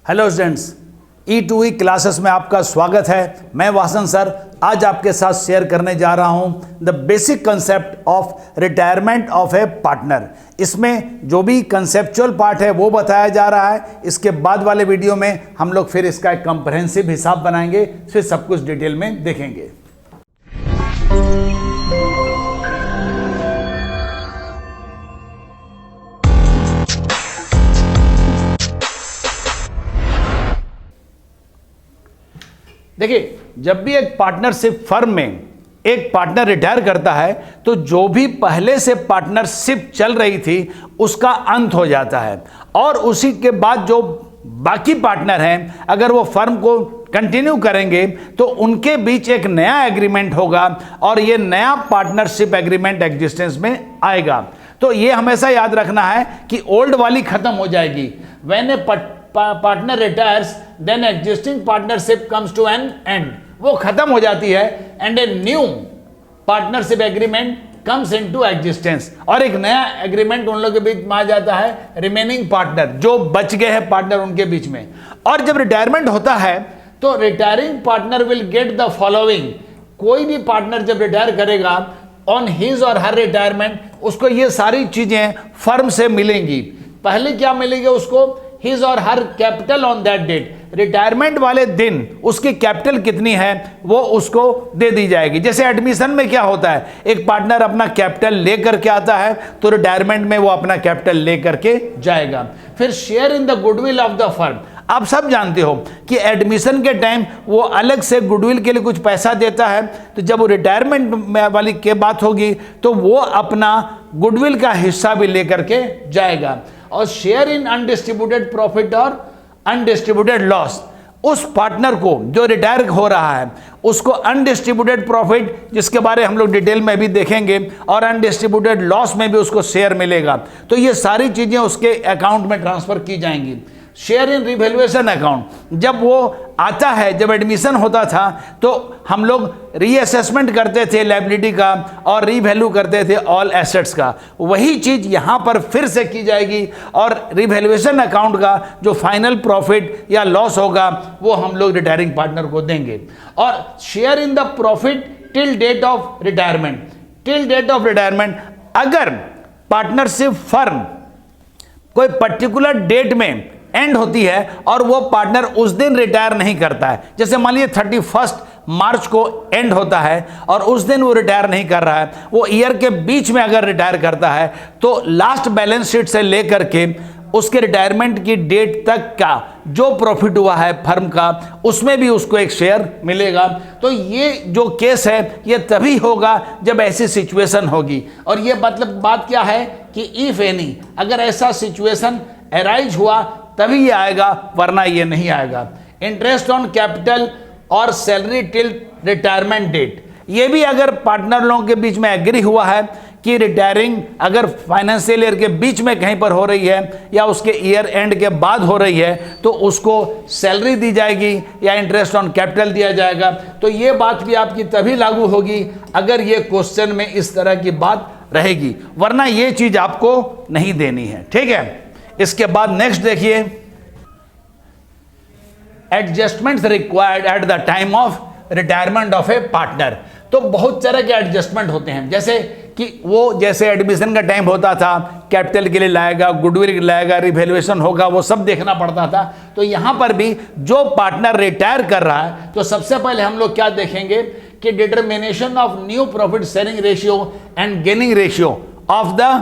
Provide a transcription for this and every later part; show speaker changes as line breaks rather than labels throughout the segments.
Hello students, E2E classes में आपका स्वागत है। मैं वासन सर आज आपके साथ शेयर करने जा रहा हूं the basic concept of retirement of A partner. इसमें जो भी कंसेप्चुअल पार्ट है वो बताया जा रहा है। इसके बाद वाले वीडियो में हम लोग फिर इसका एक कंप्रहेंसिव हिसाब बनाएंगे, फिर सब कुछ डिटेल में देखेंगे। देखिए, जब भी एक पार्टनरशिप फर्म में एक पार्टनर रिटायर करता है तो जो भी पहले से पार्टनरशिप चल रही थी उसका अंत हो जाता है और उसी के बाद जो बाकी पार्टनर हैं अगर वो फर्म को कंटिन्यू करेंगे तो उनके बीच एक नया एग्रीमेंट होगा और ये नया पार्टनरशिप एग्रीमेंट एग्जिस्टेंस में आएगा। तो ये हमेशा याद रखना है कि ओल्ड वाली खत्म हो जाएगी। When a partner retires then existing partnership comes to an end, वो खत्म हो जाती है and a new partnership agreement comes into existence और एक नया एग्रीमेंट उन लोगों के बीच में आ जाता है, रिमेनिंग पार्टनर जो बच गए हैं पार्टनर उनके बीच में। और जब रिटायरमेंट होता है तो retiring partner will get the following. कोई भी पार्टनर जब रिटायर करेगा ऑन हिज और हर रिटायरमेंट उसको ये सारी चीजें फर्म से मिलेंगी। पहले क्या मिलेगी उसको? हिज और her capital on that date. Retirement वाले दिन उसकी कैपिटल कितनी है वो उसको दे दी जाएगी। जैसे एडमिशन में क्या होता है, एक पार्टनर अपना कैपिटल लेकर के आता है तो रिटायरमेंट में वो अपना कैपिटल लेकर के जाएगा। फिर share in the goodwill of the firm. आप सब जानते हो कि एडमिशन के टाइम वो अलग से गुडविल के लिए कुछ पैसा देता है, तो जब वो रिटायरमेंट वाली के बात होगी तो वो अपना गुडविल का हिस्सा भी लेकर के जाएगा। और शेयर इन अनडिस्ट्रीब्यूटेड प्रॉफिट और अनडिस्ट्रीब्यूटेड लॉस। उस पार्टनर को जो रिटायर हो रहा है उसको अनडिस्ट्रीब्यूटेड प्रॉफिट, जिसके बारे हम लोग डिटेल में भी देखेंगे, और अनडिस्ट्रीब्यूटेड लॉस में भी उसको शेयर मिलेगा। तो ये सारी चीजें उसके अकाउंट में ट्रांसफर की जाएंगी। शेयर इन रिवैल्यूएशन अकाउंट, जब वो आता है, जब एडमिशन होता था तो हम लोग रीअसेसमेंट करते थे लायबिलिटी का और रीवैल्यू करते थे ऑल एसेट्स का। वही चीज यहां पर फिर से की जाएगी और रिवैल्यूएशन अकाउंट का जो फाइनल प्रॉफिट या लॉस होगा वो हम लोग रिटायरिंग पार्टनर को देंगे। और share in the profit till date of retirement. Till date of retirement, अगर पार्टनरशिप फर्म कोई पर्टिकुलर डेट में एंड होती है और वो पार्टनर उस दिन रिटायर नहीं करता है, जैसे मान लीजिए 31 मार्च को एंड होता है और उस दिन वो रिटायर नहीं कर रहा है, वो ईयर के बीच में अगर रिटायर करता है तो लास्ट बैलेंस शीट से लेकर के उसके रिटायरमेंट की डेट तक का जो प्रॉफिट हुआ है फर्म का उसमें भी उसको एक शेयर मिलेगा। तो ये जो केस है ये तभी होगा जब ऐसी सिचुएशन होगी। और ये मतलब बात क्या है कि इफ एनी, अगर ऐसा सिचुएशन अराइज हुआ तभी ये आएगा, वरना ये नहीं आएगा। इंटरेस्ट ऑन कैपिटल और सैलरी टिल रिटायरमेंट डेट, ये भी अगर पार्टनर लोगों के बीच में एग्री हुआ है कि रिटायरिंग अगर फाइनेंशियल ईयर के बीच में कहीं पर हो रही है या उसके ईयर एंड के बाद हो रही है तो उसको सैलरी दी जाएगी या इंटरेस्ट ऑन कैपिटल दिया जाएगा। तो ये बात भी आपकी तभी लागू होगी अगर ये क्वेश्चन में इस तरह की बात रहेगी, वरना ये चीज आपको नहीं देनी है। ठीक है, इसके बाद नेक्स्ट देखिए, adjustments required at the time of retirement of A partner. तो बहुत तरह के एडजस्टमेंट होते हैं, जैसे कि वो जैसे एडमिशन का टाइम होता था कैपिटल के लिए लाएगा, गुडविल के लिए लाएगा, रिवैल्यूएशन होगा, वो सब देखना पड़ता था। तो यहां पर भी जो पार्टनर रिटायर कर रहा है तो सबसे पहले हम लोग क्या देखेंगे कि determination of new profit sharing ratio and gaining ratio of the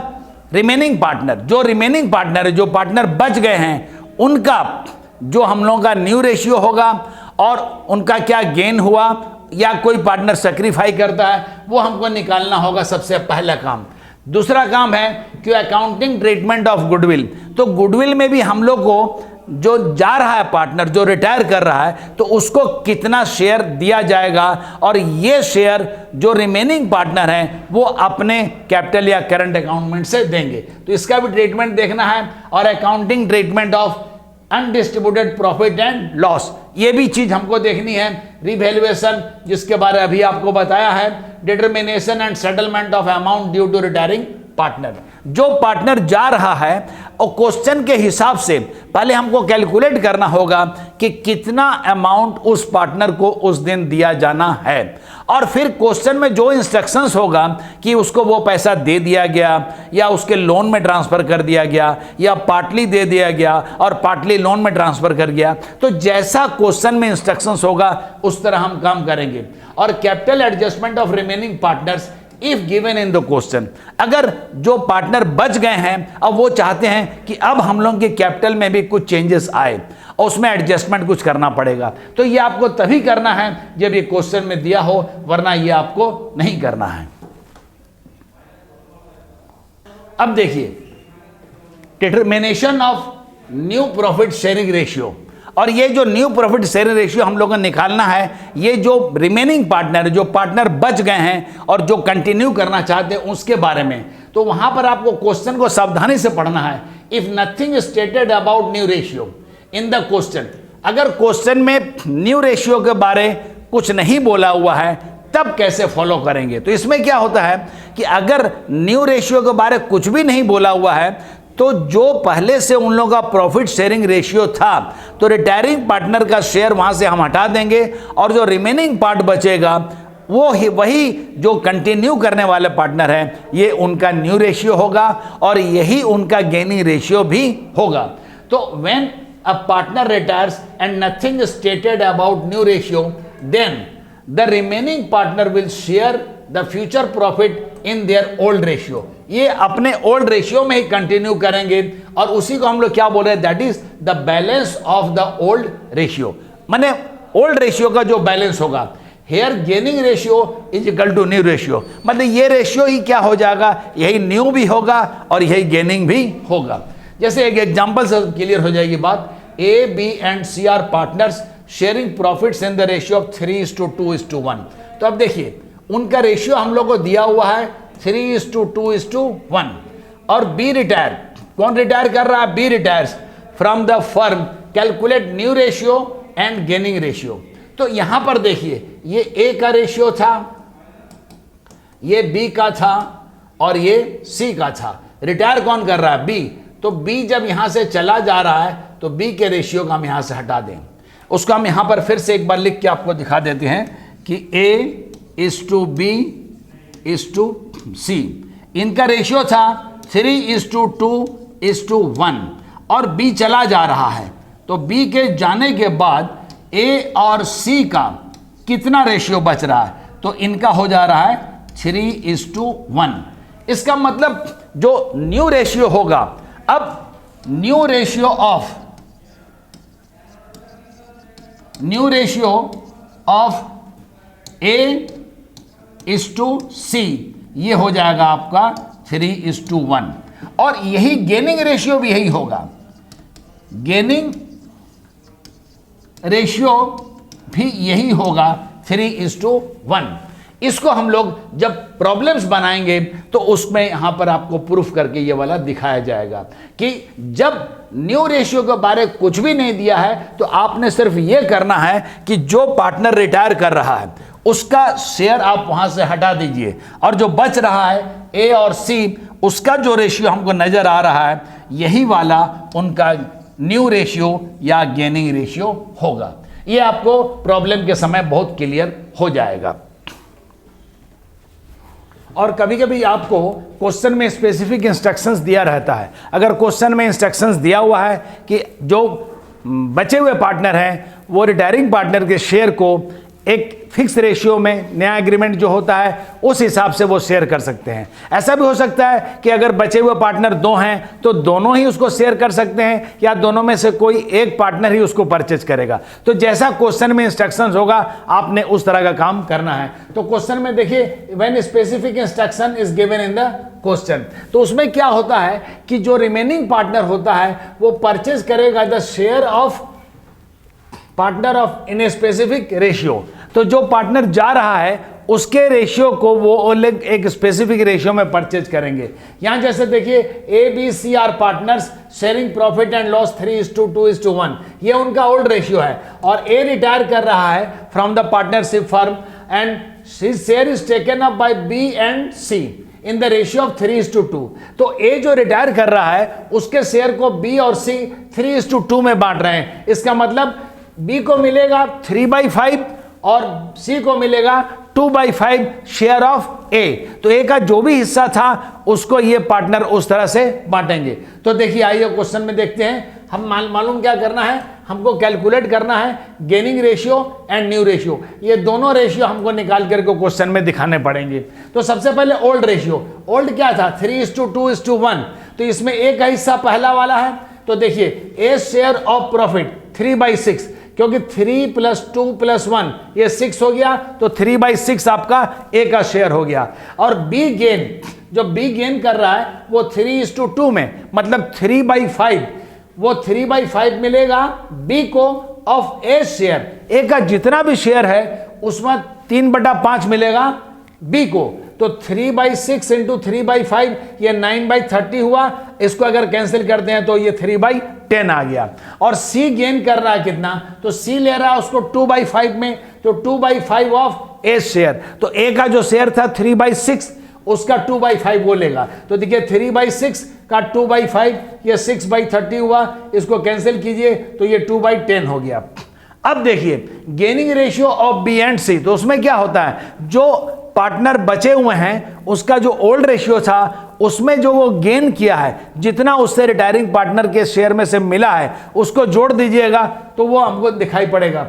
remaining partner. जो रिमेनिंग पार्टनर है, जो पार्टनर बच गए हैं, उनका जो हम लोगों का न्यू रेशियो होगा और उनका क्या गेन हुआ या कोई पार्टनर सेक्रीफाई करता है वो हमको निकालना होगा, सबसे पहला काम। दूसरा काम है कि अकाउंटिंग ट्रीटमेंट ऑफ गुडविल। तो गुडविल में भी हम लोग को जो जा रहा है पार्टनर जो रिटायर कर रहा है तो उसको कितना शेयर दिया जाएगा और ये शेयर जो रिमेनिंग पार्टनर हैं वो अपने कैपिटल या करंट अकाउंटमेंट से देंगे। तो इसका भी ट्रीटमेंट देखना है। और accounting treatment of undistributed profit and loss, ये भी चीज हमको देखनी है। रिवैल्यूएशन जिसके बारे में अभी आपको बताया है, determination and settlement of amount due to retiring partner. जो पार्टनर जा रहा है और क्वेश्चन के हिसाब से पहले हमको कैलकुलेट करना होगा कि कितना अमाउंट उस पार्टनर को उस दिन दिया जाना है, और फिर क्वेश्चन में जो इंस्ट्रक्शंस होगा कि उसको वो पैसा दे दिया गया या उसके लोन में ट्रांसफर कर दिया गया या पार्टली दे दिया गया और पार्टली लोन में ट्रांसफर कर गया, तो जैसा क्वेश्चन में इंस्ट्रक्शंस होगा उस तरह हम काम करेंगे। और capital adjustment of remaining partners if given in the question, अगर जो पार्टनर बच गए हैं अब वो चाहते हैं कि अब हम लोग के कैपिटल में भी कुछ चेंजेस आए और उसमें एडजस्टमेंट कुछ करना पड़ेगा, तो ये आपको तभी करना है जब ये क्वेश्चन में दिया हो, वरना ये आपको नहीं करना है। अब देखिए determination of new profit sharing ratio, और ये जो न्यू प्रॉफिट शेयरिंग रेशियो हम लोगों को निकालना है, ये जो रिमेनिंग पार्टनर, जो पार्टनर बच गए हैं और जो कंटिन्यू करना चाहते हैं उसके बारे में, तो वहां पर आपको क्वेश्चन को सावधानी से पढ़ना है। If nothing stated about new ratio in the question, अगर क्वेश्चन में न्यू रेशियो के बारे कुछ नहीं बोला हुआ है तब कैसे फॉलो करेंगे। तो इसमें क्या होता है कि अगर न्यू रेशियो के बारे कुछ भी नहीं बोला हुआ है तो जो पहले से उन लोगों का प्रॉफिट शेयरिंग रेशियो था तो रिटायरिंग पार्टनर का शेयर वहां से हम हटा देंगे, और जो रिमेनिंग पार्ट बचेगा वही जो कंटिन्यू करने वाले पार्टनर हैं ये उनका न्यू रेशियो होगा और यही उनका गेनिंग रेशियो भी होगा। तो when a partner retires and nothing stated about new ratio, then the remaining partner will share the future profit in their old ratio. ये अपने ओल्ड रेशियो में ही कंटिन्यू करेंगे और उसी को हम लोग क्या बोल रहे हैं, that is the balance of the old ratio, माने ओल्ड रेशियो का जो बैलेंस होगा। Here gaining ratio is equal to new ratio, मतलब ये रेशियो ही क्या हो जाएगा, यही न्यू भी होगा और यही गेनिंग भी होगा। जैसे एक एग्जांपल से क्लियर हो जाएगी बात, A B and C are partners sharing profits in the ratio of 3:2:1। तो अब देखिए उनका रेशियो हम लोग को दिया हुआ है 3:2:1, और बी रिटायर, कौन रिटायर कर रहा है, B retires from the firm, calculate new ratio and gaining ratio. तो यहां पर देखिए ये ए का रेशियो था, ये बी का था और ये सी का था। रिटायर कौन कर रहा है, बी, तो बी जब यहां से चला जा रहा है तो बी के रेशियो को हम यहां से हटा दें। उसको हम यहां पर फिर से एक बार लिख के आपको दिखा देते हैं कि A:B:C, इनका रेशियो था 3:2:1 और B चला जा रहा है, तो B के जाने के बाद A और C का कितना रेशियो बच रहा है, तो इनका हो जा रहा है 3:1। इसका मतलब जो न्यू रेशियो होगा, अब न्यू रेशियो ऑफ A:C ये हो जाएगा आपका 3:1, और यही गेनिंग रेशियो भी यही होगा, गेनिंग रेशियो भी यही होगा 3:1। इसको हम लोग जब प्रॉब्लम्स बनाएंगे तो उसमें यहां पर आपको प्रूफ करके ये वाला दिखाया जाएगा कि जब न्यू रेशियो के बारे में कुछ भी नहीं दिया है तो आपने सिर्फ ये करना है कि जो पार्टनर रिटायर कर रहा है उसका शेयर आप वहां से हटा दीजिए, और जो बच रहा है ए और सी, उसका जो रेशियो हमको नजर आ रहा है यही वाला उनका न्यू रेशियो या गेनिंग रेशियो होगा। ये आपको प्रॉब्लम के समय बहुत क्लियर हो जाएगा। और कभी कभी आपको क्वेश्चन में स्पेसिफिक इंस्ट्रक्शंस दिया रहता है। अगर क्वेश्चन में इंस्ट्रक्शंस दिया हुआ है कि जो बचे हुए पार्टनर हैं वो रिटायरिंग पार्टनर के शेयर को एक फिक्स रेशियो में नया एग्रीमेंट जो होता है उस हिसाब से वो शेयर कर सकते हैं। ऐसा भी हो सकता है कि अगर बचे हुए पार्टनर दो हैं तो दोनों ही उसको शेयर कर सकते हैं, या दोनों में से कोई एक पार्टनर ही उसको परचेज करेगा। तो जैसा क्वेश्चन में इंस्ट्रक्शंस होगा आपने उस तरह का काम करना है। तो क्वेश्चन में देखिए when specific instruction is given in the question, तो उसमें क्या होता है कि जो रिमेनिंग पार्टनर होता है वो परचेज करेगा the share of partner of in a specific ratio. तो जो पार्टनर जा रहा है उसके रेशियो को वो एक स्पेसिफिक रेशियो में परचेज करेंगे। यहां जैसे देखिए A B C are partners sharing profit and loss 3:2:1, ये उनका ओल्ड रेशियो है, और ए रिटायर कर रहा है from the partnership firm and share is taken up by B and C. In the ratio of 3:2। तो ए जो रिटायर कर रहा है उसके शेयर को बी और सी 3:2 में बांट रहे हैं। इसका मतलब बी को मिलेगा 3/5 और सी को मिलेगा 2/5 शेयर ऑफ ए। तो ए का जो भी हिस्सा था उसको ये पार्टनर उस तरह से बांटेंगे। तो देखिए आइए क्वेश्चन में देखते हैं। हम मालूम क्या करना है, हमको कैलकुलेट करना है gaining ratio and new ratio. ये दोनों रेशियो हमको निकाल करके क्वेश्चन में दिखाने पड़ेंगे। तो सबसे पहले ओल्ड रेशियो। ओल्ड क्या था 3:2:1। तो इसमें ए का हिस्सा पहला वाला है। तो देखिए ए शेयर ऑफ प्रॉफिट 3/6, क्योंकि 3 + 2 + 1 ये 6 हो गया। तो 3/6 आपका ए का शेयर हो गया। और बी गेन, जो बी गेन कर रहा है वो 3:2 में, मतलब 3/5, वो 3/5 मिलेगा बी को ऑफ ए शेयर। ए का जितना भी शेयर है उसमें 3/5 मिलेगा बी को। तो 3/6 × 3/5 ये 9/30 हुआ। इसको अगर कैंसिल करते हैं तो ये 3/10 आ गया। और सी गेन कर रहा है कितना, तो सी ले रहा है उसको 2/5 में, तो 2/5 ऑफ ए शेयर। तो ए का जो शेयर था 3/6, उसका 2/5 वो लेगा। तो देखिए 3/6 का 2/5 ये 6/30 हुआ। इसको कैंसिल कीजिए तो ये 2/10 हो गया। अब देखिए gaining ratio of B and C. तो उसमें क्या होता है, जो पार्टनर बचे हुए हैं उसका जो ओल्ड रेशियो था उसमें जो वो गेन किया है, जितना उससे रिटायरिंग पार्टनर के शेयर में से मिला है उसको जोड़ दीजिएगा तो वो हमको दिखाई पड़ेगा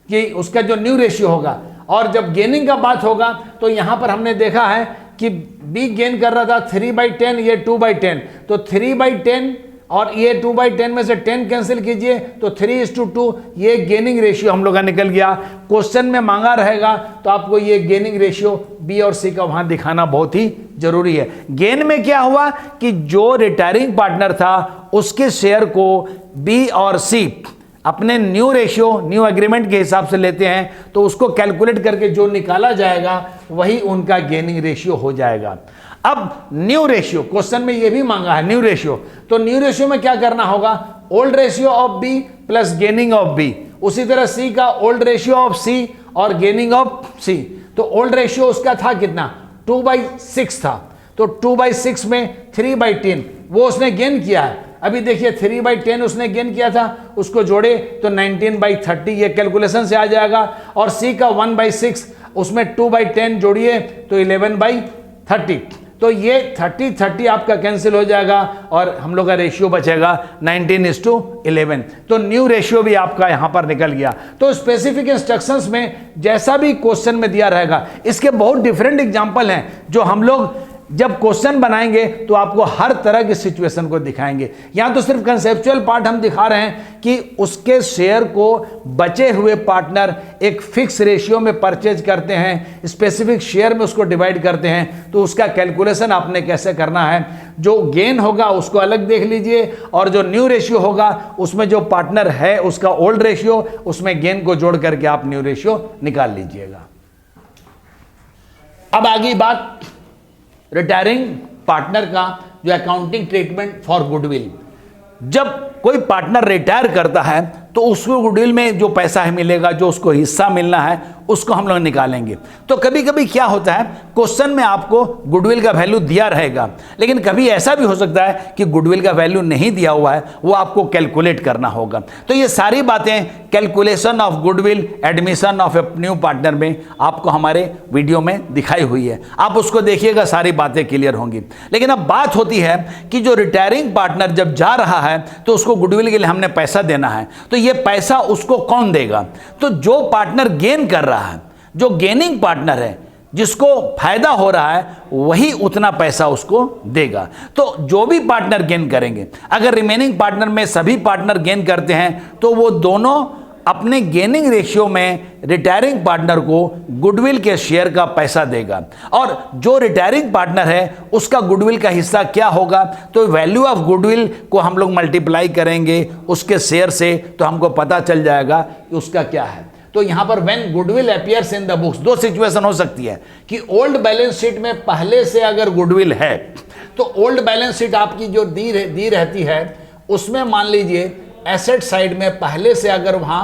कि उसका जो न्यू रेशियो होगा। और जब गेनिंग का बात होगा तो यहां पर हमने देखा है कि बी गेन कर रहा था 3/10, ये 2/10। तो 3/10 और ये 2/10 में से 10 कैंसिल कीजिए तो 3:2 ये गेनिंग रेशियो हम लोग का निकल गया। क्वेश्चन में मांगा रहेगा तो आपको ये गेनिंग रेशियो बी और सी का वहां दिखाना बहुत ही जरूरी है। गेन में क्या हुआ कि जो रिटायरिंग पार्टनर था उसके शेयर को बी और सी अपने न्यू रेशियो, न्यू एग्रीमेंट के हिसाब से लेते हैं, तो उसको कैलकुलेट करके जो निकाला जाएगा वही उनका गेनिंग रेशियो हो जाएगा। अब न्यू रेशियो क्वेश्चन में ये भी मांगा है न्यू रेशियो। तो न्यू रेशियो में क्या करना होगा, old ratio of B plus gaining of B. उसी तरह सी का ओल्ड रेशियो ऑफ सी और गेनिंग ऑफ सी। तो ओल्ड रेशियो उसका था कितना, 2/6 था। तो 2/6 में 3/10 वो उसने गेन किया है। अभी देखिए 3/10 उसने गेन किया था, उसको जोड़े तो 19/30 ये कैलकुलेशन से आ जाएगा। और सी का 1/6 उसमें 2/10 जोड़िए तो 11/30। तो ये 30 आपका कैंसिल हो जाएगा और हम लोग का रेशियो बचेगा 19:11। तो न्यू रेशियो भी आपका यहां पर निकल गया। तो स्पेसिफिक इंस्ट्रक्शंस में जैसा भी क्वेश्चन में दिया रहेगा, इसके बहुत डिफरेंट एग्जांपल हैं जो हम लोग जब क्वेश्चन बनाएंगे तो आपको हर तरह की सिचुएशन को दिखाएंगे। यहां तो सिर्फ कंसेप्चुअल पार्ट हम दिखा रहे हैं कि उसके शेयर को बचे हुए पार्टनर एक फिक्स रेशियो में परचेज करते हैं, स्पेसिफिक शेयर में उसको डिवाइड करते हैं। तो उसका कैलकुलेशन आपने कैसे करना है, जो गेन होगा उसको अलग देख लीजिए और जो न्यू रेशियो होगा उसमें जो पार्टनर है उसका ओल्ड रेशियो, उसमें गेन को जोड़ करके आप न्यू रेशियो निकाल लीजिएगा। अब आगे बात रिटायरिंग पार्टनर का जो अकाउंटिंग ट्रीटमेंट फॉर गुडविल। जब कोई पार्टनर रिटायर करता है तो उसको गुडविल में जो पैसा है मिलेगा, जो उसको हिस्सा मिलना है उसको हम लोग निकालेंगे। तो कभी कभी क्या होता है, क्वेश्चन में आपको गुडविल का वैल्यू दिया रहेगा, लेकिन कभी ऐसा भी हो सकता है कि गुडविल का वैल्यू नहीं दिया हुआ है, वो आपको कैलकुलेट करना होगा। तो ये सारी बातें calculation of goodwill, admission of a new partner में आपको हमारे वीडियो में दिखाई हुई है। आप उसको देखिएगा, सारी बातें क्लियर होंगी। लेकिन अब बात होती है कि जो रिटायरिंग पार्टनर जब जा रहा है तो उसको गुडविल के लिए हमने पैसा देना है, तो ये पैसा उसको कौन देगा? तो जो पार्टनर गेन कर रहा है, जो गेनिंग पार्टनर है, जिसको फायदा हो रहा है, वही उतना पैसा उसको देगा। तो जो भी पार्टनर गेन करेंगे, अगर रिमेनिंग पार्टनर में सभी पार्टनर गेन करते हैं तो वो दोनों अपने गेनिंग रेशियो में रिटायरिंग पार्टनर को गुडविल के शेयर का पैसा देगा। और जो रिटायरिंग पार्टनर है उसका गुडविल का हिस्सा क्या होगा, तो वैल्यू ऑफ गुडविल को हम लोग मल्टीप्लाई करेंगे उसके शेयर से, तो हमको पता चल जाएगा कि उसका क्या है। तो यहां पर when goodwill appears in the books, दो सिचुएशन हो सकती है कि ओल्ड बैलेंस शीट में पहले से अगर गुडविल है तो ओल्ड बैलेंस शीट आपकी जो दी रहती है उसमें मान लीजिए एसेट साइड में पहले से अगर वहां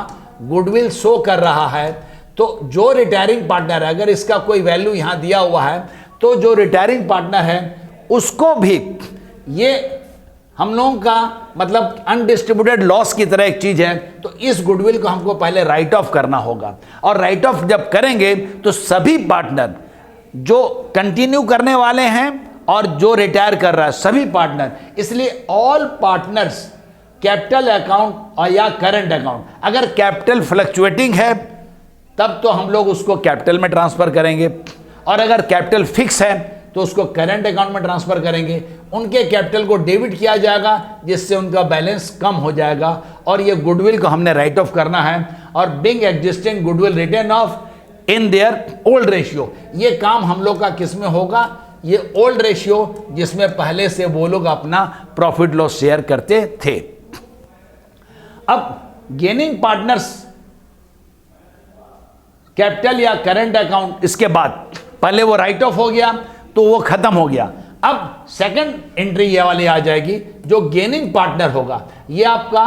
गुडविल शो कर रहा है, तो जो रिटायरिंग पार्टनर है अगर इसका कोई वैल्यू यहां दिया हुआ है तो जो रिटायरिंग पार्टनर है उसको भी ये हम लोगों का मतलब अनडिस्ट्रीब्यूटेड लॉस की तरह एक चीज है। तो इस गुडविल को हमको पहले राइट ऑफ करना होगा, और राइट ऑफ जब करेंगे तो सभी पार्टनर जो कंटिन्यू करने वाले हैं और जो रिटायर कर रहा है सभी पार्टनर, इसलिए ऑल पार्टनर्स कैपिटल अकाउंट और या करंट अकाउंट, अगर कैपिटल फ्लक्चुएटिंग है तब तो हम लोग उसको कैपिटल में ट्रांसफर करेंगे, और अगर कैपिटल फिक्स है तो उसको करंट अकाउंट में ट्रांसफर करेंगे। उनके कैपिटल को डेबिट किया जाएगा जिससे उनका बैलेंस कम हो जाएगा, और ये गुडविल को हमने राइट ऑफ करना है। और being existing goodwill written off in their old ratio, ये काम हम लोग का किस में होगा, ये ओल्ड रेशियो जिसमें पहले से वो लोग अपना प्रॉफिट लॉस शेयर करते थे। अब गेनिंग पार्टनर्स कैपिटल या करंट अकाउंट, इसके बाद पहले वो राइट ऑफ हो गया तो वो खत्म हो गया। अब सेकंड एंट्री ये वाली आ जाएगी जो गेनिंग पार्टनर होगा, ये आपका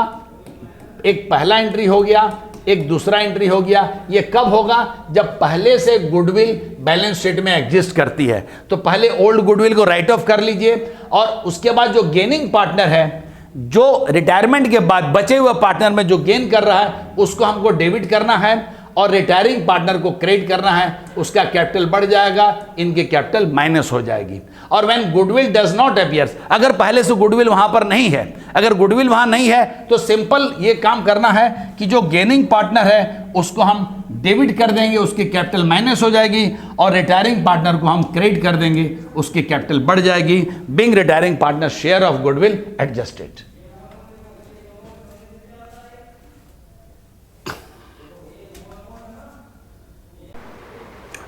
एक पहला एंट्री हो गया, एक दूसरा एंट्री हो गया। ये कब होगा, जब पहले से गुडविल बैलेंस शीट में एग्जिस्ट करती है। तो पहले ओल्ड गुडविल को राइट ऑफ कर लीजिए, और उसके बाद जो गेनिंग पार्टनर है, जो रिटायरमेंट के बाद बचे हुए पार्टनर में जो गेन कर रहा है उसको हमको डेबिट करना है, और रिटायरिंग पार्टनर को क्रेडिट करना है, उसका कैपिटल बढ़ जाएगा, इनके कैपिटल माइनस हो जाएगी। और when goodwill does not appears, अगर पहले से गुडविल वहां पर नहीं है, अगर गुडविल वहां नहीं है तो सिंपल ये काम करना है कि जो गेनिंग पार्टनर है उसको हम डेबिट कर देंगे, उसकी कैपिटल माइनस हो जाएगी, और रिटायरिंग पार्टनर को हम क्रेडिट कर देंगे, उसकी कैपिटल बढ़ जाएगी। Being retiring partner share of goodwill adjusted.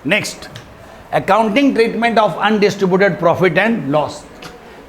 Next, accounting treatment of undistributed profit and loss.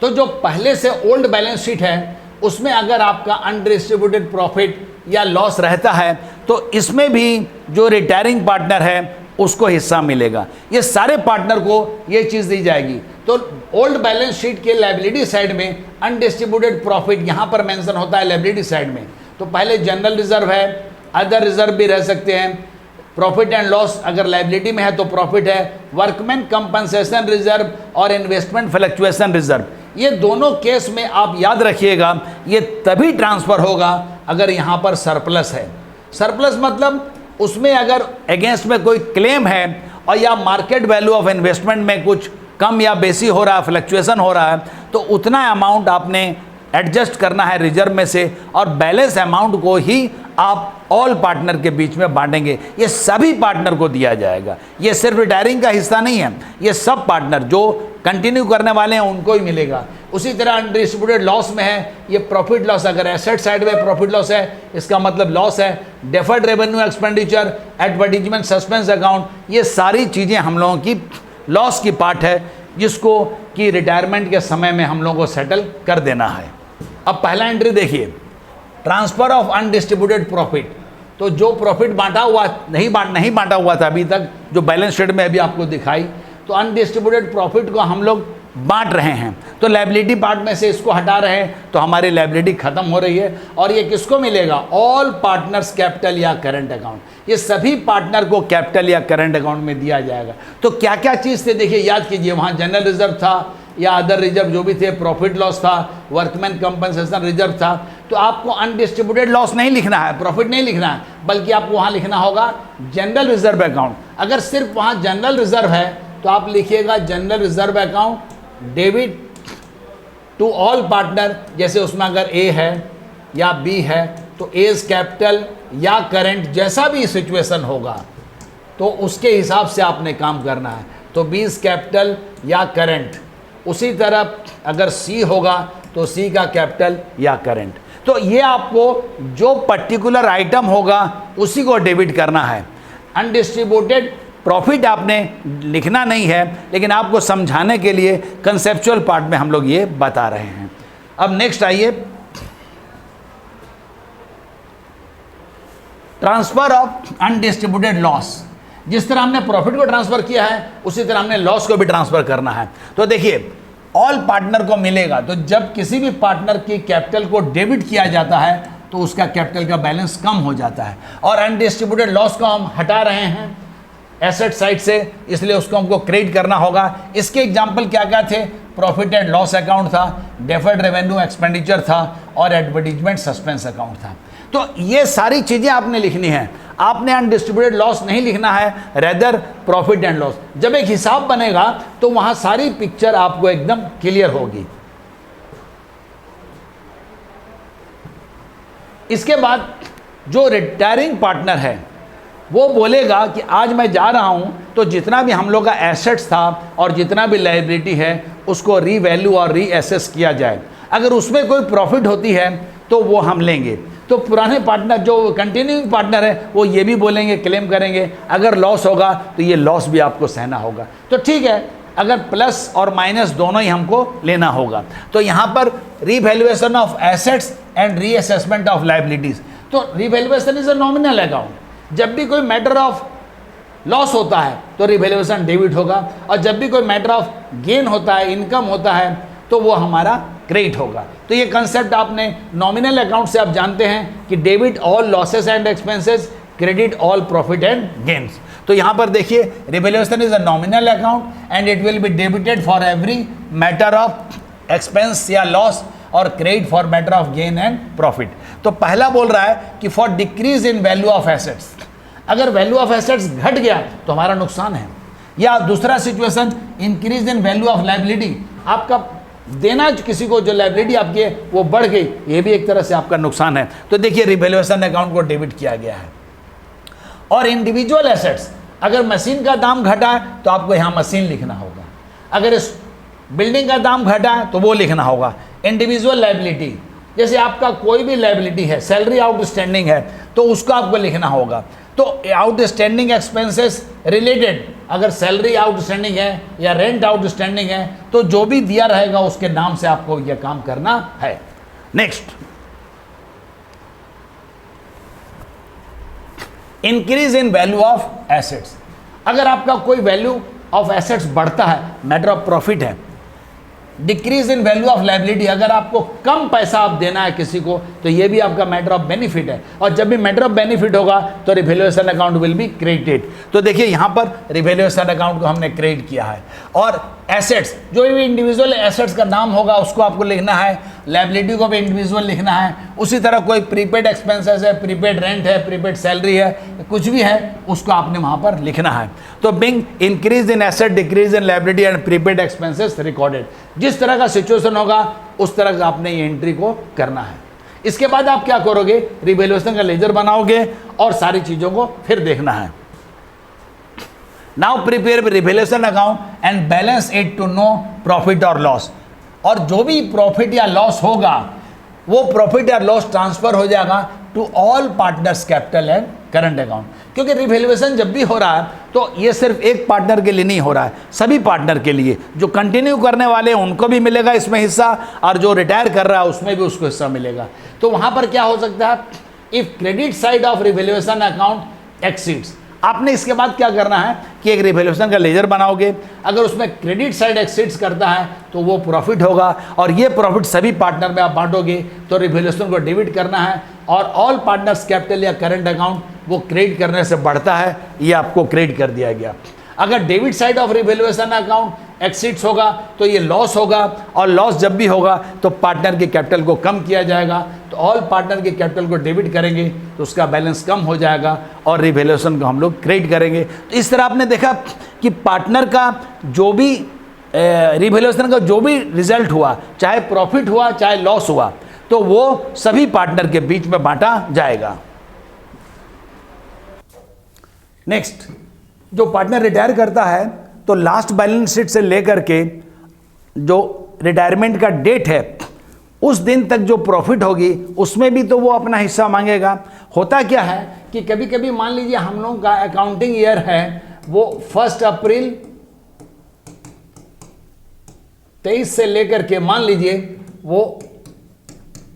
तो जो पहले से ओल्ड बैलेंस शीट है उसमें अगर आपका अनडिस्ट्रीब्यूटेड प्रॉफिट या लॉस रहता है तो इसमें भी जो रिटायरिंग पार्टनर है उसको हिस्सा मिलेगा। ये सारे पार्टनर को ये चीज़ दी जाएगी। तो ओल्ड बैलेंस शीट के लायबिलिटी साइड में अनडिस्ट्रीब्यूटेड प्रॉफिट यहाँ पर मेंशन होता है लायबिलिटी साइड में। तो पहले जनरल रिजर्व है, अदर रिजर्व भी रह सकते हैं, प्रॉफिट एंड लॉस अगर लायबिलिटी में है तो प्रॉफिट है, वर्कमैन कंपनसेशन रिजर्व और इन्वेस्टमेंट फ्लक्चुएशन रिजर्व। ये दोनों केस में आप याद रखिएगा ये तभी ट्रांसफर होगा अगर यहाँ पर सरप्लस है। सरप्लस मतलब उसमें अगर अगेंस्ट में कोई क्लेम है और या मार्केट वैल्यू ऑफ इन्वेस्टमेंट में कुछ कम या बेसी हो रहा है, फ्लक्चुएशन हो रहा है, तो उतना अमाउंट आपने एडजस्ट करना है रिजर्व में से, और बैलेंस अमाउंट को ही आप ऑल पार्टनर के बीच में बांटेंगे। ये सभी पार्टनर को दिया जाएगा, ये सिर्फ रिटायरिंग का हिस्सा नहीं है, ये सब पार्टनर जो कंटिन्यू करने वाले हैं उनको ही मिलेगा। उसी तरह अनडिस्ट्रीब्यूटेड लॉस में है ये प्रॉफिट लॉस, अगर एसेट साइड में प्रॉफिट लॉस है इसका मतलब लॉस है। Deferred revenue expenditure, advertisement suspense account, ये सारी चीज़ें हम लोगों की लॉस की पार्ट है जिसको कि रिटायरमेंट के समय में हम लोगों को सेटल कर देना है। अब पहला एंट्री देखिए, ट्रांसफर ऑफ अनडिस्ट्रीब्यूटेड प्रॉफिट। तो जो प्रॉफिट बांटा हुआ नहीं बांटा हुआ था अभी तक, जो बैलेंस शीट में अभी आपको दिखाई, तो अनडिस्ट्रीब्यूटेड प्रॉफिट को हम लोग बांट रहे हैं। तो लायबिलिटी पार्ट में से इसको हटा रहे हैं तो हमारी लायबिलिटी खत्म हो रही है, और ये किसको मिलेगा, ऑल पार्टनर्स कैपिटल या करंट अकाउंट। ये सभी पार्टनर को कैपिटल या करंट अकाउंट में दिया जाएगा। तो क्या क्या चीज़ थे देखिए, याद कीजिए, वहाँ जनरल रिजर्व था या अदर रिजर्व जो भी थे, प्रॉफिट लॉस था, वर्कमैन कंपनसेशन रिजर्व था। तो आपको अनडिस्ट्रीब्यूटेड लॉस नहीं लिखना है, प्रॉफिट नहीं लिखना है, बल्कि आपको वहाँ लिखना होगा जनरल रिजर्व अकाउंट। अगर सिर्फ वहाँ जनरल रिजर्व है तो आप लिखिएगा general reserve account debit to all partner. जैसे उसमें अगर ए है या बी है तो एज कैपिटल या करंट, जैसा भी सिचुएशन होगा तो उसके हिसाब से आपने काम करना है। तो बीज कैपिटल या करंट, उसी तरह अगर सी होगा तो सी का कैपिटल या करंट। तो ये आपको जो पर्टिकुलर आइटम होगा उसी को डेबिट करना है। अनडिस्ट्रीब्यूटेड प्रॉफिट आपने लिखना नहीं है, लेकिन आपको समझाने के लिए कंसेप्चुअल पार्ट में हम लोग ये बता रहे हैं। अब नेक्स्ट आइए, ट्रांसफर ऑफ अनडिस्ट्रीब्यूटेड लॉस। जिस तरह हमने प्रॉफिट को ट्रांसफर किया है उसी तरह हमने लॉस को भी ट्रांसफर करना है। तो देखिए, ऑल पार्टनर को मिलेगा, तो जब किसी भी पार्टनर की कैपिटल को डेबिट किया जाता है तो उसका कैपिटल का बैलेंस कम हो जाता है, और अनडिस्ट्रीब्यूटेड लॉस को हम हटा रहे हैं। एसेट साइड से, इसलिए उसको हमको क्रेडिट करना होगा। इसके एग्जाम्पल क्या क्या थे? प्रॉफिट एंड लॉस अकाउंट था, डेफर्ड रेवेन्यू एक्सपेंडिचर था और एडवर्टीजमेंट सस्पेंस अकाउंट था। तो ये सारी चीज़ें आपने लिखनी है, आपने अनडिस्ट्रीब्यूटेड लॉस नहीं लिखना है, रेदर प्रॉफिट एंड लॉस। जब एक हिसाब बनेगा तो वहां सारी पिक्चर आपको एकदम क्लियर होगी। इसके बाद जो रिटायरिंग पार्टनर है वो बोलेगा कि आज मैं जा रहा हूं तो जितना भी हम लोग का एसेट्स था और जितना भी लायबिलिटी है उसको रीवैल्यू और रीअसेस किया जाए। अगर उसमें कोई प्रॉफिट होती है तो वो हम लेंगे। तो पुराने पार्टनर जो कंटिन्यूइंग पार्टनर है वो ये भी बोलेंगे, क्लेम करेंगे। अगर लॉस होगा तो ये लॉस भी आपको सहना होगा। तो ठीक है, अगर प्लस और माइनस दोनों ही हमको लेना होगा। तो यहाँ पर revaluation of assets and reassessment of liabilities. तो revaluation is a nominal account. जब भी कोई मैटर ऑफ लॉस होता है तो रिवैल्यूएशन डेबिट होगा, और जब भी कोई मैटर ऑफ गेन होता है, इनकम होता है, तो वो हमारा क्रेडिट होगा। तो ये कंसेप्ट आपने नॉमिनल अकाउंट से आप जानते हैं कि debit all losses and expenses, credit all profit and gains. तो यहाँ पर देखिए, revaluation is a nominal account and it will be debited for every matter of expense या लॉस और credit for matter of gain and profit. तो पहला बोल रहा है कि for decrease in value of assets, अगर वैल्यू ऑफ एसेट्स घट गया तो हमारा नुकसान है। या दूसरा situation, increase in value of liability, आपका देना किसी को जो लायबिलिटी आपकी है वो बढ़ गई, ये भी एक तरह से आपका नुकसान है। तो देखिए, रिवैल्यूएशन अकाउंट को डेबिट किया गया है। और इंडिविजुअल एसेट्स, अगर मशीन का दाम घटा है तो आपको यहाँ मशीन लिखना होगा, अगर इस बिल्डिंग का दाम घटा है तो वो लिखना होगा। इंडिविजुअल लायबिलिटी, जैसे आपका कोई भी लायबिलिटी है, सैलरी आउटस्टैंडिंग है तो उसको आपको लिखना होगा। तो आउटस्टैंडिंग एक्सपेंसेस रिलेटेड, अगर सैलरी आउटस्टैंडिंग है या रेंट आउटस्टैंडिंग है तो जो भी दिया रहेगा उसके नाम से आपको यह काम करना है। Next, increase in value of assets, अगर आपका कोई वैल्यू ऑफ एसेट्स बढ़ता है, मैटर ऑफ प्रॉफिट है। Decrease in value of liability, अगर आपको कम पैसा आप देना है किसी को तो ये भी आपका मैटर ऑफ बेनिफिट है, और जब भी मैटर ऑफ बेनिफिट होगा तो revaluation account will be credited. तो देखिए, यहाँ पर रिवैल्यूएशन अकाउंट को हमने क्रेडिट किया है। और एसेट्स, जो भी इंडिविजुअल एसेट्स का नाम होगा उसको आपको लिखना है, लायबिलिटी को भी इंडिविजुअल लिखना है। उसी तरह कोई प्रीपेड एक्सपेंसेस है, प्रीपेड रेंट है, प्रीपेड सैलरी है, कुछ भी है उसको आपने वहाँ पर लिखना है। तो being increase in asset, decrease in liability and prepaid expenses recorded, जिस तरह का सिचुएशन होगा उस तरह का आपने ये एंट्री को करना है। इसके बाद आप क्या करोगे, रिवैल्यूएशन का लेजर बनाओगे और सारी चीज़ों को फिर देखना है। Now prepare revaluation account and balance it to no profit और लॉस, और जो भी प्रॉफिट या लॉस होगा वो प्रॉफिट या लॉस ट्रांसफर हो जाएगा to all partners capital and current account. क्योंकि रिवैल्यूएशन जब भी हो रहा है तो ये सिर्फ एक पार्टनर के लिए नहीं हो रहा है, सभी पार्टनर के लिए। जो कंटिन्यू करने वाले हैं उनको भी मिलेगा इसमें हिस्सा, और जो रिटायर कर रहा है उसमें भी उसको हिस्सा मिलेगा। तो वहाँ पर क्या हो सकता है, if credit side of revaluation account exceeds, आपने इसके बाद क्या करना है कि एक रिवैल्यूएशन का लेजर बनाओगे। अगर उसमें क्रेडिट साइड एक्सीड्स करता है तो वो प्रॉफिट होगा, और ये प्रॉफिट सभी पार्टनर में आप बांटोगे तो रिवैल्यूएशन को डेबिट करना है। और ऑल पार्टनर्स कैपिटल या करंट अकाउंट वो क्रेडिट करने से बढ़ता है, ये आपको क्रेडिट कर दिया गया। अगर debit side of revaluation account exceeds होगा तो ये लॉस होगा, और लॉस जब भी होगा तो पार्टनर के कैपिटल को कम किया जाएगा। तो ऑल पार्टनर के कैपिटल को डेबिट करेंगे तो उसका बैलेंस कम हो जाएगा और रिवैल्यूएशन को हम लोग क्रेडिट करेंगे। तो इस तरह आपने देखा कि पार्टनर का जो भी रिवैल्यूएशन का जो भी रिजल्ट हुआ, चाहे प्रॉफिट हुआ चाहे लॉस हुआ, तो वो सभी पार्टनर के बीच में बांटा जाएगा। नेक्स्ट, जो पार्टनर रिटायर करता है तो लास्ट बैलेंस शीट से लेकर के जो रिटायरमेंट का डेट है उस दिन तक जो प्रॉफिट होगी उसमें भी तो वो अपना हिस्सा मांगेगा। होता क्या है कि कभी कभी मान लीजिए हम लोगों का अकाउंटिंग ईयर है वो 1 अप्रैल 23 से लेकर के मान लीजिए वो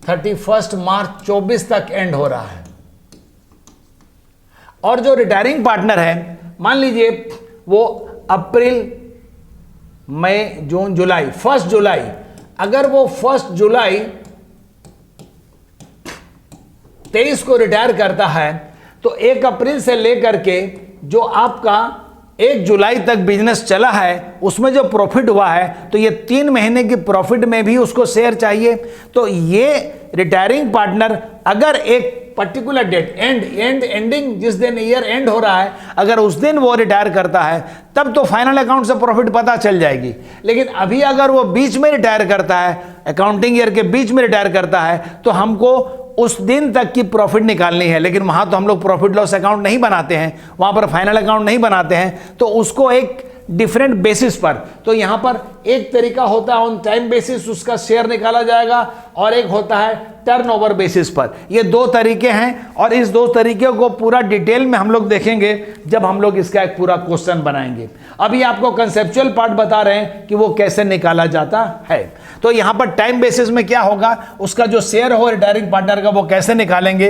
31 मार्च 24 तक एंड हो रहा है, और जो रिटायरिंग पार्टनर है मान लीजिए वो अप्रैल मई जून जुलाई 1 जुलाई, अगर वो 1 जुलाई 23 को रिटायर करता है तो 1 अप्रैल से लेकर के जो आपका 1 जुलाई तक बिजनेस चला है उसमें जो प्रॉफिट हुआ है तो ये 3 महीने की प्रॉफिट में भी उसको शेयर चाहिए। तो ये रिटायरिंग पार्टनर अगर एक पर्टिकुलर डेट एंडिंग जिस दिन ईयर एंड हो रहा है अगर उस दिन वो रिटायर करता है तब तो फाइनल अकाउंट से प्रॉफिट पता चल जाएगी। लेकिन अभी अगर वो बीच में रिटायर करता है, अकाउंटिंग ईयर के बीच में रिटायर करता है, तो हमको उस दिन तक की प्रॉफिट निकालनी है। लेकिन वहां तो हम लोग प्रॉफिट लॉस अकाउंट नहीं बनाते हैं, वहां पर फाइनल अकाउंट नहीं बनाते हैं, तो उसको एक डिफरेंट बेसिस पर, तो यहां पर एक तरीका होता है ऑन टाइम बेसिस उसका शेयर निकाला जाएगा और एक होता है टर्नओवर बेसिस पर। ये 2 तरीके हैं और इस 2 तरीके को पूरा डिटेल में हम लोग देखेंगे जब हम लोग इसका एक पूरा क्वेश्चन बनाएंगे। अभी आपको कंसेप्चुअल पार्ट बता रहे हैं कि वो कैसे निकाला जाता है। तो यहां पर टाइम बेसिस में क्या होगा, उसका जो शेयर हो रिटायरिंग पार्टनर का वो कैसे निकालेंगे,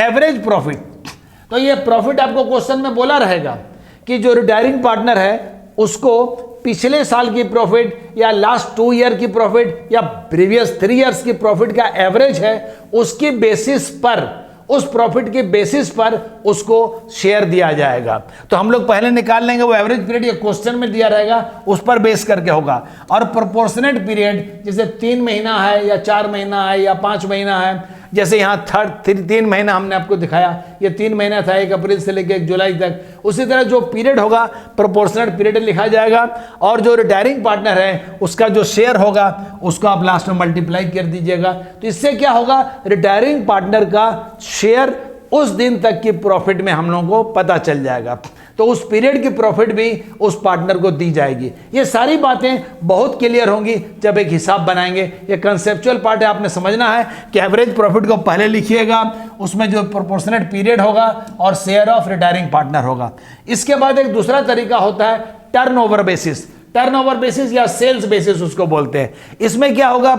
एवरेज प्रॉफिट। तो ये प्रॉफिट आपको क्वेश्चन में बोला रहेगा कि जो रिटायरिंग पार्टनर है उसको पिछले साल की प्रॉफिट या लास्ट 2 ईयर की प्रॉफिट या प्रीवियस 3 इयर्स की प्रॉफिट का एवरेज है, उसकी बेसिस पर, उस प्रॉफिट के बेसिस पर उसको शेयर दिया जाएगा। तो हम लोग पहले निकाल लेंगे वो एवरेज पीरियड, ये क्वेश्चन में दिया रहेगा, उस पर बेस करके होगा। और प्रोपोर्शनेट पीरियड जैसे 3 महीना है या 4 महीना है या 5 महीना है, जैसे यहाँ 3 महीना हमने आपको दिखाया, ये 3 महीना था 1 अप्रैल से लेकर 1 जुलाई तक। उसी तरह जो पीरियड होगा प्रोपोर्शनल पीरियड लिखा जाएगा और जो रिटायरिंग पार्टनर है उसका जो शेयर होगा उसको आप लास्ट में मल्टीप्लाई कर दीजिएगा। तो इससे क्या होगा, रिटायरिंग पार्टनर का शेयर उस दिन तक की प्रॉफिट में हम लोगों को पता चल जाएगा, तो उस पीरियड की प्रॉफिट भी उस पार्टनर को दी जाएगी। ये सारी बातें बहुत क्लियर होंगी जब एक हिसाब बनाएंगे। ये कंसेप्चुअल पार्ट है, आपने समझना है कि एवरेज प्रॉफिट को पहले लिखिएगा, उसमें जो प्रोपोर्शनेट पीरियड होगा और शेयर ऑफ रिटायरिंग पार्टनर होगा। इसके बाद एक दूसरा तरीका होता है टर्नओवर बेसिस। टर्नओवर बेसिस या सेल्स बेसिस उसको बोलते हैं। इसमें क्या होगा,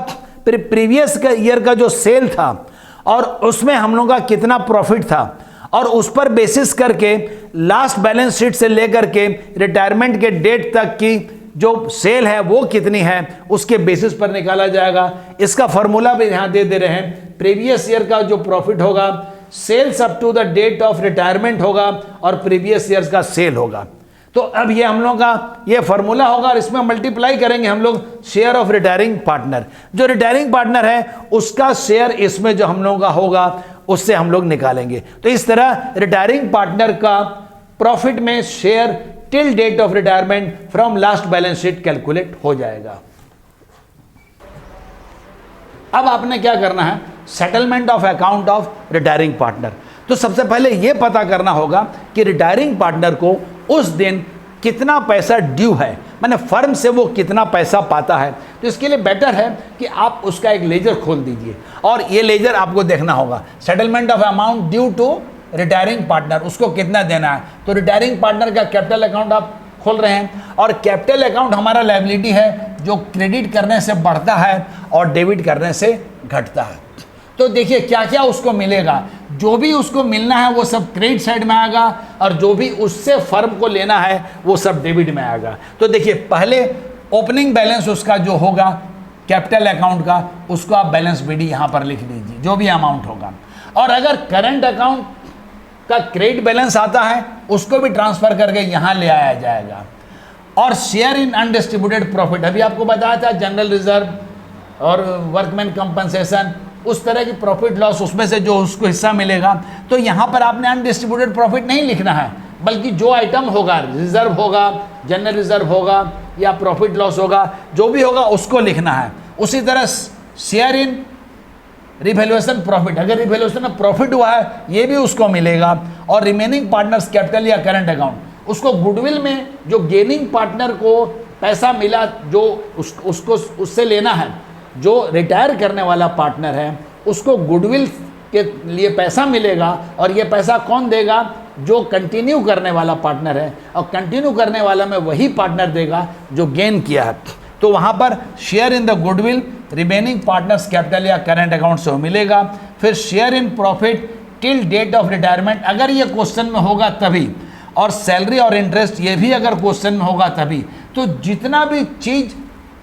प्रीवियस ईयर का जो सेल था और उसमें हम लोगों का कितना प्रॉफिट था और उस पर बेसिस करके लास्ट बैलेंस शीट से लेकर के रिटायरमेंट के डेट तक की जो सेल है वो कितनी है उसके बेसिस पर निकाला जाएगा। इसका फॉर्मूला भी यहां दे रहे हैं। प्रीवियस ईयर का जो प्रॉफिट होगा, sales up to the date of retirement होगा और प्रीवियस ईयर का सेल होगा। तो अब ये हम लोग का ये फॉर्मूला होगा और इसमें मल्टीप्लाई करेंगे हम लोग शेयर ऑफ रिटायरिंग पार्टनर। जो रिटायरिंग पार्टनर है उसका शेयर इसमें जो हम लोगों का होगा उससे हम लोग निकालेंगे। तो इस तरह रिटायरिंग पार्टनर का प्रॉफिट में share till date of retirement from last balance sheet calculate हो जाएगा। अब आपने क्या करना है, settlement of account of retiring partner. तो सबसे पहले यह पता करना होगा कि रिटायरिंग पार्टनर को उस दिन कितना पैसा ड्यू है, माने फर्म से वो कितना पैसा पाता है। तो इसके लिए बेटर है कि आप उसका एक लेजर खोल दीजिए और ये लेजर आपको देखना होगा। Settlement of amount due to retiring partner, उसको कितना देना है। तो रिटायरिंग पार्टनर का कैपिटल अकाउंट आप खोल रहे हैं और कैपिटल अकाउंट हमारा लायबिलिटी है जो क्रेडिट करने से बढ़ता है और डेबिट करने से घटता है। तो देखिए क्या क्या उसको मिलेगा, जो भी उसको मिलना है वो सब क्रेडिट साइड में आएगा और जो भी उससे फर्म को लेना है वो सब डेबिट में आएगा। तो देखिए पहले ओपनिंग बैलेंस उसका जो होगा कैपिटल अकाउंट का, उसको आप बैलेंस बीडी यहाँ पर लिख दीजिए जो भी अमाउंट होगा। और अगर करंट अकाउंट का क्रेडिट बैलेंस आता है उसको भी ट्रांसफर करके यहाँ ले आया जाएगा। और शेयर इन अनडिस्ट्रीब्यूटेड प्रॉफिट, अभी आपको बताया था जनरल रिजर्व और वर्कमैन कंपनसेशन, उस तरह की प्रॉफिट लॉस उसमें से जो उसको हिस्सा मिलेगा। तो यहाँ पर आपने अनडिस्ट्रीब्यूटेड प्रॉफिट नहीं लिखना है, बल्कि जो आइटम होगा, रिजर्व होगा, जनरल रिजर्व होगा या प्रॉफिट लॉस होगा, जो भी होगा उसको लिखना है। उसी तरह शेयर इन रिवैल्यूएशन प्रॉफिट, अगर रिवैल्यूएशन में प्रॉफिट हुआ है ये भी उसको मिलेगा। और रिमेनिंग पार्टनर्स कैपिटल या करंट अकाउंट, उसको गुडविल में जो गेनिंग पार्टनर को पैसा मिला जो उसको उससे लेना है, जो रिटायर करने वाला पार्टनर है उसको गुडविल के लिए पैसा मिलेगा। और ये पैसा कौन देगा, जो कंटिन्यू करने वाला पार्टनर है, और कंटिन्यू करने वाला में वही पार्टनर देगा जो गेन किया है। तो वहाँ पर share in the goodwill remaining partners capital या करंट अकाउंट से मिलेगा। फिर share in profit till date of retirement, अगर ये क्वेश्चन में होगा तभी, और सैलरी और इंटरेस्ट ये भी अगर क्वेश्चन में होगा तभी। तो जितना भी चीज़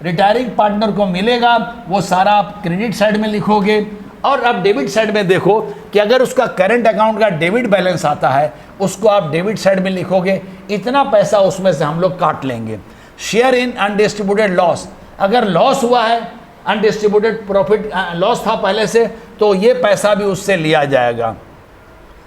रिटायरिंग पार्टनर को मिलेगा वो सारा आप क्रेडिट साइड में लिखोगे और अब डेबिट साइड में देखो कि अगर उसका करंट अकाउंट का डेबिट बैलेंस आता है, उसको आप डेबिट साइड में लिखोगे, इतना पैसा उसमें से हम लोग काट लेंगे। शेयर इन अनडिस्ट्रीब्यूटेड लॉस, अगर लॉस हुआ है, अनडिस्ट्रीब्यूटेड प्रॉफिट लॉस था पहले से, तो ये पैसा भी उससे लिया जाएगा।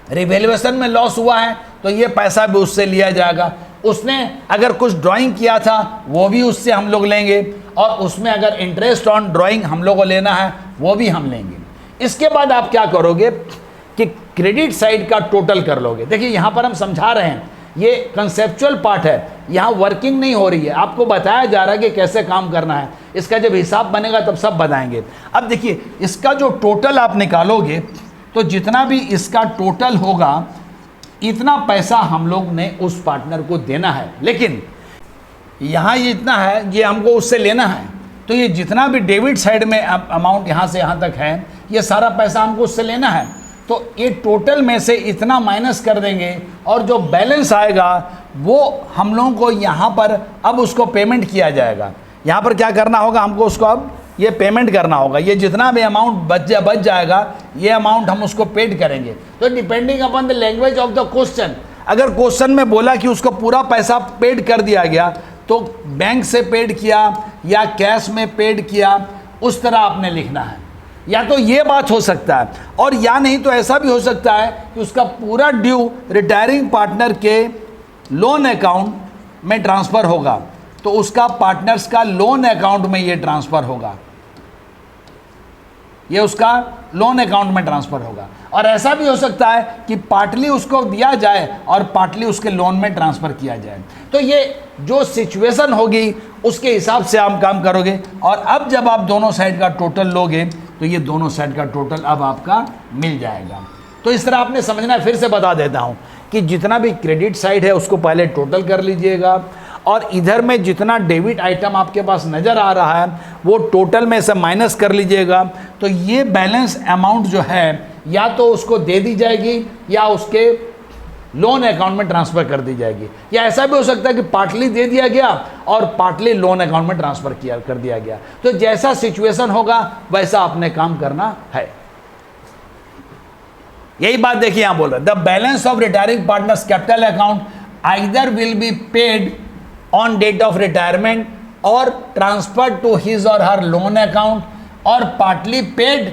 रिवैल्यूएशन में लॉस हुआ है तो ये पैसा भी उससे लिया जाएगा। उसने अगर कुछ ड्राइंग किया था वो भी उससे हम लोग लेंगे, और उसमें अगर इंटरेस्ट ऑन ड्राइंग हम लोग को लेना है वो भी हम लेंगे। इसके बाद आप क्या करोगे कि क्रेडिट साइड का टोटल कर लोगे। देखिए यहाँ पर हम समझा रहे हैं, ये कंसेप्चुअल पार्ट है, यहाँ वर्किंग नहीं हो रही है, आपको बताया जा रहा है कि कैसे काम करना है। इसका जब हिसाब बनेगा तब सब बताएंगे। अब देखिए इसका जो टोटल आप निकालोगे तो जितना भी इसका टोटल होगा इतना पैसा हम लोग ने उस पार्टनर को देना है। लेकिन यहाँ ये इतना है, ये हमको उससे लेना है, तो ये जितना भी डेबिट साइड में अमाउंट यहाँ से यहाँ तक है, ये सारा पैसा हमको उससे लेना है। तो ये टोटल में से इतना माइनस कर देंगे और जो बैलेंस आएगा वो हम लोगों को यहाँ पर अब उसको पेमेंट किया जाएगा। यहाँ पर क्या करना होगा, हमको उसको अब ये पेमेंट करना होगा। ये जितना भी अमाउंट बच जाएगा ये अमाउंट हम उसको पेड करेंगे। तो depending upon the language of the question, अगर क्वेश्चन में बोला कि उसको पूरा पैसा पेड कर दिया गया तो बैंक से पेड किया या कैश में पेड किया, उस तरह आपने लिखना है। या तो ये बात हो सकता है, और या नहीं तो ऐसा भी हो सकता है कि उसका पूरा ड्यू रिटायरिंग पार्टनर के लोन अकाउंट में ट्रांसफ़र होगा, तो उसका पार्टनर्स का लोन अकाउंट में ये ट्रांसफ़र होगा, ये उसका लोन अकाउंट में ट्रांसफ़र होगा। और ऐसा भी हो सकता है कि पार्टली उसको दिया जाए और पार्टली उसके लोन में ट्रांसफ़र किया जाए। तो ये जो सिचुएशन होगी उसके हिसाब से आप काम करोगे। और अब जब आप दोनों साइड का टोटल लोगे तो ये दोनों साइड का टोटल अब आपका मिल जाएगा। तो इस तरह आपने समझना है। फिर से बता देता हूँ कि जितना भी क्रेडिट साइड है उसको पहले टोटल कर लीजिएगा, और इधर में जितना डेबिट आइटम आपके पास नज़र आ रहा है वो टोटल में से माइनस कर लीजिएगा। तो ये बैलेंस अमाउंट जो है या तो उसको दे दी जाएगी या उसके लोन अकाउंट में ट्रांसफ़र कर दी जाएगी, या ऐसा भी हो सकता है कि पार्टली दे दिया गया और पार्टली लोन अकाउंट में ट्रांसफ़र कर दिया गया। तो जैसा सिचुएशन होगा वैसा आपने काम करना है। यही बात देखिए यहाँ बोल रहे, the balance of retiring partners capital account either will be paid on date of retirement or transferred to his or her loan account or partly paid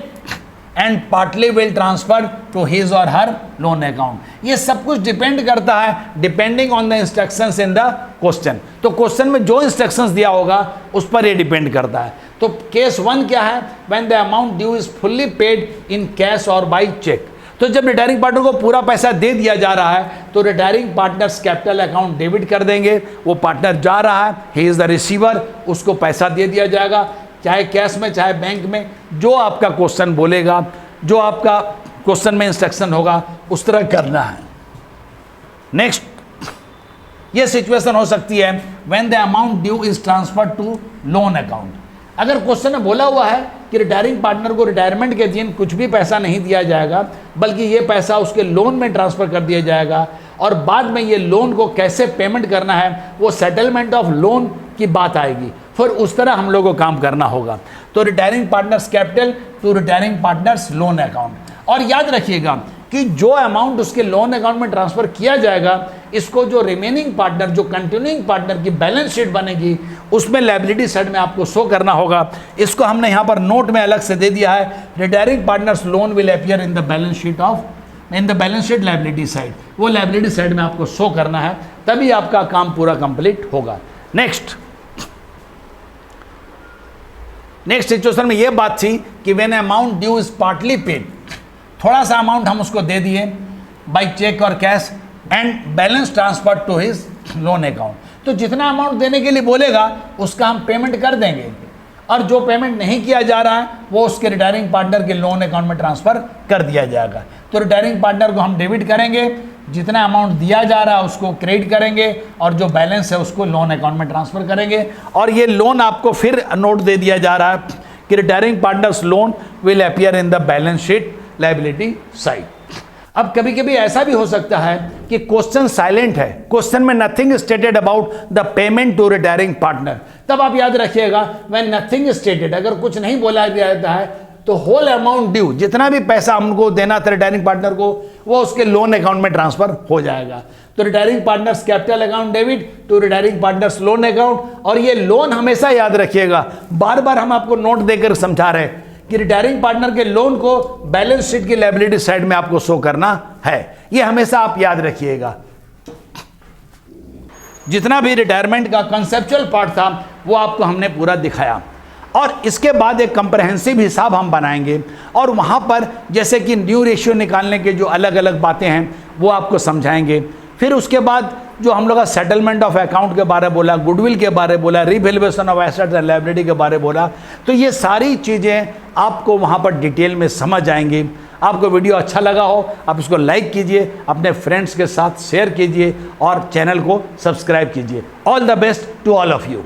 and partly will transfer to his or her loan account। ये सब कुछ depend करता है depending on the instructions in the question. तो question में जो instructions दिया होगा उस पर ये डिपेंड करता है। तो केस 1 क्या है, when the amount due is fully paid in cash और बाय चेक। तो जब रिटायरिंग पार्टनर को पूरा पैसा दे दिया जा रहा है तो retiring partners capital account debit कर देंगे। वो पार्टनर जा रहा है, ही इज़ द रिसीवर, उसको पैसा दे दिया जाएगा, चाहे कैश में चाहे बैंक में, जो आपका क्वेश्चन बोलेगा, जो आपका क्वेश्चन में इंस्ट्रक्शन होगा उस तरह करना है। नेक्स्ट, ये सिचुएशन हो सकती है when the amount due is transferred to loan account. अगर क्वेश्चन में बोला हुआ है कि रिटायरिंग पार्टनर को रिटायरमेंट के दिन कुछ भी पैसा नहीं दिया जाएगा बल्कि ये पैसा उसके लोन में ट्रांसफ़र कर दिया जाएगा, और बाद में ये लोन को कैसे पेमेंट करना है वो सेटलमेंट ऑफ लोन की बात आएगी, फिर उस तरह हम लोगों को काम करना होगा। तो retiring partners capital to retiring partners loan account. और याद रखिएगा कि जो अमाउंट उसके लोन अकाउंट में ट्रांसफ़र किया जाएगा, इसको जो रिमेनिंग पार्टनर, जो कंटिन्यूइंग पार्टनर की बैलेंस शीट बनेगी उसमें लायबिलिटी साइड में आपको शो करना होगा। इसको हमने यहाँ पर नोट में अलग से दे दिया है, retiring partners loan will appear in the balance sheet liability side. वो लायबिलिटी साइड में आपको शो करना है, तभी आपका काम पूरा कंप्लीट होगा। नेक्स्ट सिचुएशन में ये बात थी कि when amount due is partly paid, थोड़ा सा अमाउंट हम उसको दे दिए बाय चेक और cash and balance transfer to his loan account. तो जितना अमाउंट देने के लिए बोलेगा उसका हम पेमेंट कर देंगे, और जो पेमेंट नहीं किया जा रहा है वो उसके रिटायरिंग पार्टनर के लोन अकाउंट में ट्रांसफ़र कर दिया जाएगा। तो रिटायरिंग पार्टनर को हम डेबिट करेंगे, जितना अमाउंट दिया जा रहा है उसको क्रेडिट करेंगे, और जो बैलेंस है उसको लोन अकाउंट में ट्रांसफ़र करेंगे। और ये लोन आपको फिर नोट दे दिया जा रहा है कि retiring partners loan will appear in the balance sheet liability side. अब कभी कभी ऐसा भी हो सकता है कि क्वेश्चन साइलेंट है, क्वेश्चन में nothing stated about the payment to retiring partner. तब आप याद रखिएगा व्हेन नथिंग स्टेटेड, अगर कुछ नहीं बोला जाता है तो होल अमाउंट ड्यू, जितना भी पैसा हमको देना था रिटायरिंग पार्टनर को, वो उसके लोन अकाउंट में ट्रांसफर हो जाएगा। तो retiring partners capital account debit to retiring partners loan account. और ये लोन हमेशा याद रखिएगा, बार बार हम आपको नोट देकर समझा रहे हैं कि रिटायरिंग पार्टनर के लोन को बैलेंस शीट की लायबिलिटी साइड में आपको शो करना है। ये हमेशा आप याद रखिएगा। जितना भी रिटायरमेंट का कंसेप्चुअल पार्ट था वो आपको हमने पूरा दिखाया, और इसके बाद एक कंप्रहेंसिव हिसाब हम बनाएंगे, और वहाँ पर जैसे कि न्यू रेशियो निकालने के जो अलग अलग बातें हैं वो आपको समझाएंगे। फिर उसके बाद जो हम लोग का सेटलमेंट ऑफ अकाउंट के बारे में बोला, गुडविल के बारे में बोला, revaluation of assets and liability के बारे में बोला, तो ये सारी चीज़ें आपको वहाँ पर डिटेल में समझ आएंगी। आपको वीडियो अच्छा लगा हो आप इसको लाइक कीजिए, अपने फ्रेंड्स के साथ शेयर कीजिए और चैनल को सब्सक्राइब कीजिए। All the best to all of you.